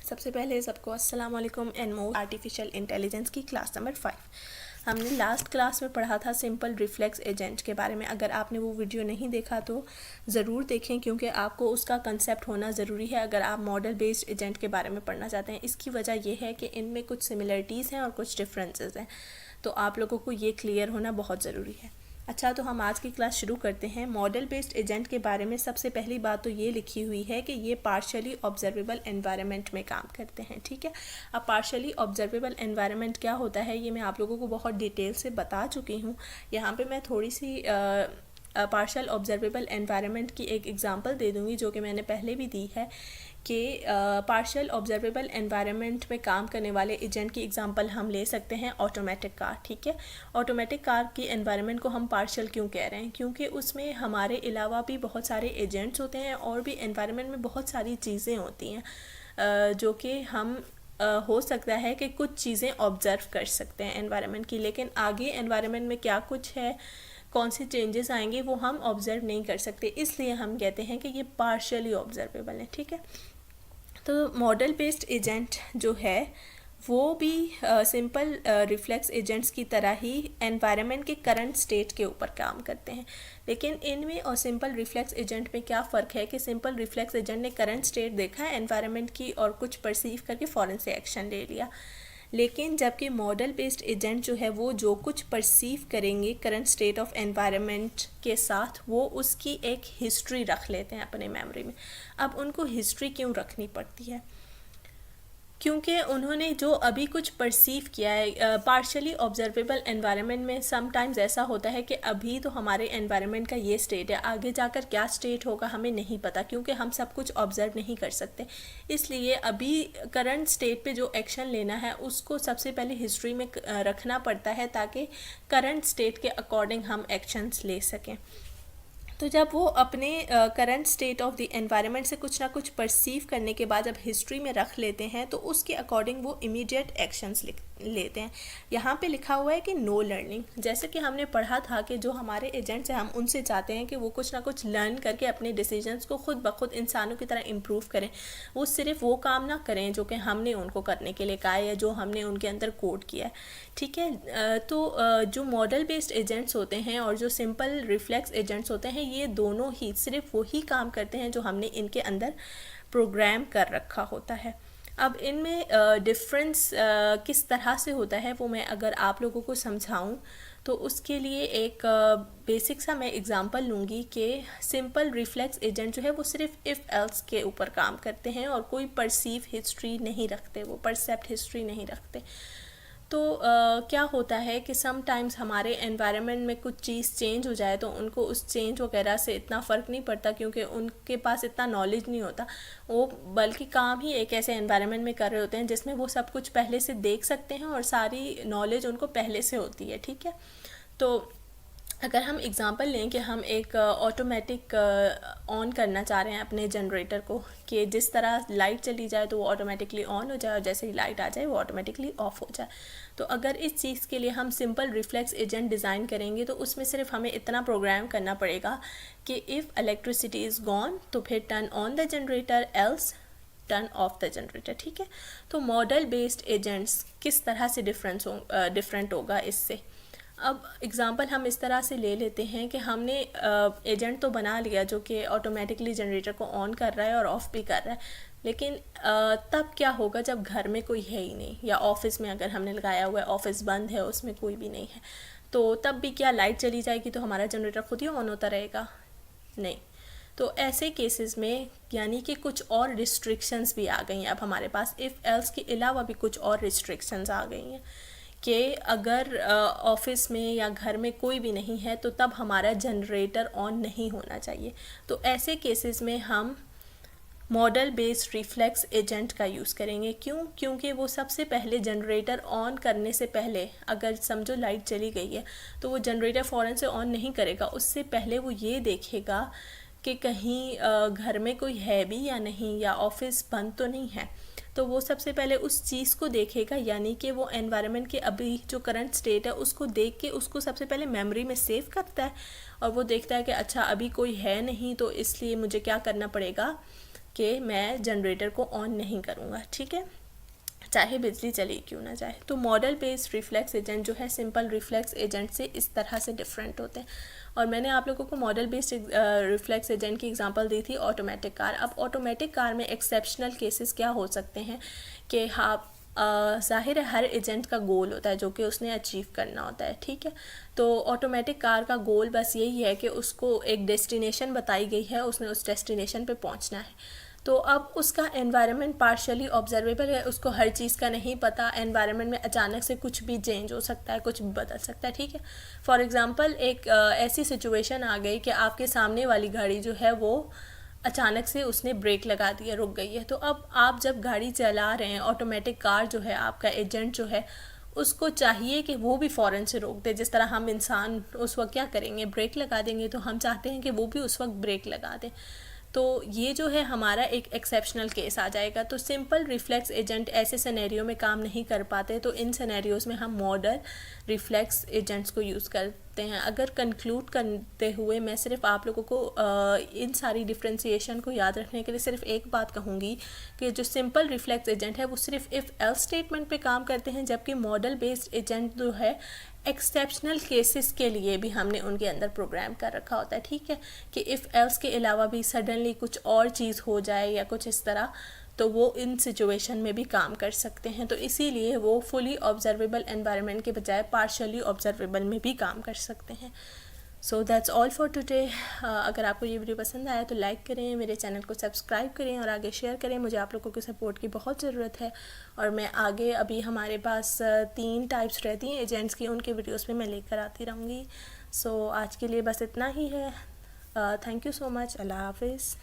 सबसे पहले सबको अस्सलाम वालेकुम एंड मोर आर्टिफिशियल इंटेलिजेंस की क्लास नंबर 5। हमने लास्ट क्लास में पढ़ा था सिंपल रिफ्लेक्स एजेंट के बारे में। अगर आपने वो वीडियो नहीं देखा तो ज़रूर देखें, क्योंकि आपको उसका कंसेप्ट होना ज़रूरी है अगर आप मॉडल बेस्ड एजेंट के बारे में पढ़ना चाहते हैं। इसकी वजह यह है कि इनमें कुछ सिमिलरिटीज़ हैं और कुछ डिफरेंसेस हैं, तो आप लोगों को ये क्लियर होना बहुत ज़रूरी है। अच्छा, तो हम आज की क्लास शुरू करते हैं। मॉडल बेस्ड एजेंट के बारे में सबसे पहली बात तो ये लिखी हुई है कि ये पार्शियली ऑब्जर्वेबल एनवायरनमेंट में काम करते हैं। ठीक है, अब पार्शियली ऑब्जर्वेबल एनवायरनमेंट क्या होता है ये मैं आप लोगों को बहुत डिटेल से बता चुकी हूँ। यहाँ पे मैं थोड़ी सी पार्शियल ऑब्जर्वेबल एनवायरनमेंट की एक एग्जांपल दे दूँगी, जो कि मैंने पहले भी दी है कि पार्शियल ऑब्जर्वेबल एनवायरनमेंट में काम करने वाले एजेंट की एग्जांपल हम ले सकते हैं ऑटोमेटिक कार। ठीक है, ऑटोमेटिक कार की एनवायरनमेंट को हम पार्शियल क्यों कह रहे हैं? क्योंकि उसमें हमारे अलावा भी बहुत सारे एजेंट्स होते हैं और भी एनवायरनमेंट में बहुत सारी चीज़ें होती हैं जो कि हम हो सकता है कि कुछ चीज़ें ऑब्ज़र्व कर सकते हैं एनवायरनमेंट की, लेकिन आगे एनवायरनमेंट में क्या कुछ है, कौन से चेंजेस आएंगे, वो हम ऑब्ज़र्व नहीं कर सकते। इसलिए हम कहते हैं कि ये पार्शियली ऑब्जर्वेबल है। ठीक है, तो मॉडल बेस्ड एजेंट जो है वो भी सिंपल रिफ्लेक्स एजेंट्स की तरह ही एनवायरनमेंट के करंट स्टेट के ऊपर काम करते हैं। लेकिन इनमें और सिंपल रिफ्लेक्स एजेंट में क्या फ़र्क है कि सिंपल रिफ्लेक्स एजेंट ने करंट स्टेट देखा है एनवायरनमेंट की और कुछ परसीव करके फ़ौरन से एक्शन ले लिया, लेकिन जबकि मॉडल बेस्ड एजेंट जो है वो जो कुछ परसीव करेंगे करंट स्टेट ऑफ एनवायरनमेंट के साथ, वो उसकी एक हिस्ट्री रख लेते हैं अपने मेमोरी में। अब उनको हिस्ट्री क्यों रखनी पड़ती है? क्योंकि उन्होंने जो अभी कुछ परसीव किया है पार्शियली ऑब्जर्वेबल एनवायरनमेंट में समटाइम्स ऐसा होता है कि अभी तो हमारे एनवायरनमेंट का ये स्टेट है, आगे जाकर क्या स्टेट होगा हमें नहीं पता, क्योंकि हम सब कुछ ऑब्जर्व नहीं कर सकते। इसलिए अभी करंट स्टेट पे जो एक्शन लेना है उसको सबसे पहले हिस्ट्री में रखना पड़ता है, ताकि करंट स्टेट के अकॉर्डिंग हम एक्शंस ले सकें। तो जब वो अपने current state of the environment से कुछ ना कुछ परसीव करने के बाद जब हिस्ट्री में रख लेते हैं तो उसके अकॉर्डिंग वो इमीडिएट एक्शंस लेते हैं। यहाँ पे लिखा हुआ है कि नो लर्निंग, जैसे कि हमने पढ़ा था कि जो हमारे एजेंट्स हैं हम उनसे चाहते हैं कि वो कुछ ना कुछ लर्न करके अपने डिसीजंस को खुद ब खुद इंसानों की तरह इम्प्रूव करें। वो सिर्फ वो काम ना करें जो कि हमने उनको करने के लिए कहा है या जो हमने उनके अंदर कोड किया है। ठीक है, तो जो मॉडल बेस्ड एजेंट्स होते हैं और जो सिंपल रिफ्लेक्स एजेंट्स होते हैं, ये दोनों ही सिर्फ वही काम करते हैं जो हमने इनके अंदर प्रोग्राम कर रखा होता है। अब इनमें डिफरेंस किस तरह से होता है वो मैं अगर आप लोगों को समझाऊं तो उसके लिए एक बेसिक सा मैं एग्जांपल लूँगी कि सिंपल रिफ्लेक्स एजेंट जो है वो सिर्फ इफ़ एल्स के ऊपर काम करते हैं और कोई परसीव हिस्ट्री नहीं रखते, वो परसेप्ट हिस्ट्री नहीं रखते। तो क्या होता है कि समटाइम्स हमारे एनवायरनमेंट में कुछ चीज़ चेंज हो जाए तो उनको उस चेंज वगैरह से इतना फ़र्क नहीं पड़ता, क्योंकि उनके पास इतना नॉलेज नहीं होता। वो बल्कि काम ही एक ऐसे एनवायरनमेंट में कर रहे होते हैं जिसमें वो सब कुछ पहले से देख सकते हैं और सारी नॉलेज उनको पहले से होती है। ठीक है, तो अगर हम एग्ज़ाम्पल लें कि हम एक ऑटोमेटिक ऑन करना चाह रहे हैं अपने जनरेटर को, कि जिस तरह लाइट चली जाए तो वो ऑटोमेटिकली ऑन हो जाए और जैसे ही लाइट आ जाए वो ऑटोमेटिकली ऑफ हो जाए। तो अगर इस चीज़ के लिए हम सिंपल रिफ्लेक्स एजेंट डिज़ाइन करेंगे तो उसमें सिर्फ हमें इतना प्रोग्राम करना पड़ेगा कि इफ़ इलेक्ट्रिसिटी इज़ गॉन तो फिर turn on the generator, else turn off the generator. ठीक है, तो मॉडल बेस्ड एजेंट्स किस तरह से डिफरेंट होगा इससे। अब एग्ज़ाम्पल हम इस तरह से ले लेते हैं कि हमने एजेंट तो बना लिया जो कि ऑटोमेटिकली जनरेटर को ऑन कर रहा है और ऑफ़ भी कर रहा है, लेकिन तब क्या होगा जब घर में कोई है ही नहीं, या ऑफिस में अगर हमने लगाया हुआ है, ऑफिस बंद है, उसमें कोई भी नहीं है, तो तब भी क्या लाइट चली जाएगी तो हमारा जनरेटर खुद ही ऑन होता रहेगा? नहीं। तो ऐसे केसेस में यानी कि कुछ और रिस्ट्रिक्शंस भी आ गई हैं अब हमारे पास, इफ़ एल्स के अलावा भी कुछ और रिस्ट्रिक्शंस आ गई हैं कि अगर ऑफिस में या घर में कोई भी नहीं है तो तब हमारा जनरेटर ऑन नहीं होना चाहिए। तो ऐसे केसेस में हम मॉडल बेस्ड रिफ्लेक्स एजेंट का यूज़ करेंगे। क्यों? क्योंकि वो सबसे पहले जनरेटर ऑन करने से पहले, अगर समझो लाइट चली गई है तो वो जनरेटर फ़ौरन से ऑन नहीं करेगा, उससे पहले वो ये देखेगा कि कहीं घर में कोई है भी या नहीं, या ऑफिस बंद तो नहीं है। तो वो सबसे पहले उस चीज़ को देखेगा, यानी कि वो एनवायरनमेंट के अभी जो करंट स्टेट है उसको देख के उसको सबसे पहले मेमोरी में सेव करता है और वो देखता है कि अच्छा अभी कोई है नहीं, तो इसलिए मुझे क्या करना पड़ेगा कि मैं जनरेटर को ऑन नहीं करूँगा, ठीक है, चाहे बिजली चली क्यों ना जाए। तो मॉडल बेस्ड रिफ्लेक्स एजेंट जो है सिंपल रिफ्लेक्स एजेंट से इस तरह से डिफरेंट होते हैं। और मैंने आप लोगों को मॉडल बेस्ड रिफ्लेक्स एजेंट की एग्जांपल दी थी ऑटोमेटिक कार। अब ऑटोमेटिक कार में एक्सेप्शनल केसेस क्या हो सकते हैं कि हाँ, ज़ाहिर है हर एजेंट का गोल होता है जो कि उसने अचीव करना होता है, ठीक है। तो ऑटोमेटिक कार का गोल बस यही है कि उसको एक डेस्टिनेशन बताई गई है, उसने उस डेस्टिनेशन पे पहुंचना है। तो अब उसका एनवायरनमेंट पार्शियली ऑब्जर्वेबल है, उसको हर चीज़ का नहीं पता, एनवायरनमेंट में अचानक से कुछ भी चेंज हो सकता है, कुछ भी बदल सकता है, ठीक है। फॉर एग्ज़ाम्पल एक ऐसी सिचुएशन आ गई कि आपके सामने वाली गाड़ी जो है वो अचानक से उसने ब्रेक लगा दिया, रुक गई है। तो अब आप जब गाड़ी चला रहे हैं, ऑटोमेटिक कार जो है आपका एजेंट जो है उसको चाहिए कि वो भी फ़ौरन से रोक दे। जिस तरह हम इंसान उस वक्त क्या करेंगे, ब्रेक लगा देंगे, तो हम चाहते हैं कि वो भी उस वक्त ब्रेक लगा दें। तो ये जो है हमारा एक एक्सेप्शनल केस आ जाएगा। तो सिंपल रिफ्लेक्स एजेंट ऐसे सिनेरियो में काम नहीं कर पाते, तो इन सिनेरियोज़ में हम मॉडल रिफ्लेक्स एजेंट्स को यूज़ करते हैं। अगर कंक्लूड करते हुए मैं सिर्फ आप लोगों को इन सारी डिफ्रेंसिएशन को याद रखने के लिए सिर्फ एक बात कहूँगी कि जो सिंपल रिफ्लेक्स एजेंट है वो सिर्फ इफ़ एल्स स्टेटमेंट पे काम करते हैं, जबकि मॉडल बेस्ड एजेंट जो है एक्सेप्शनल केसेस के लिए भी हमने उनके अंदर प्रोग्राम कर रखा होता है, ठीक है, कि इफ़ एल्स के अलावा भी सडनली कुछ और चीज़ हो जाए या कुछ इस तरह, तो वो इन सिचुएशन में भी काम कर सकते हैं। तो इसीलिए वो फुली ऑब्जर्वेबल एनवायरनमेंट के बजाय पार्शली ऑब्जर्वेबल में भी काम कर सकते हैं। So that's all for today. अगर आपको ये वीडियो पसंद आया तो लाइक करें, मेरे चैनल को सब्सक्राइब करें और आगे शेयर करें। मुझे आप लोगों की सपोर्ट की बहुत ज़रूरत है और मैं आगे अभी हमारे पास 3 टाइप्स रहती हैं एजेंट्स की, उनके वीडियोस में मैं लेकर आती रहूँगी। सो आज के लिए बस इतना ही है। Thank you so much. अल्लाह हाफिज़।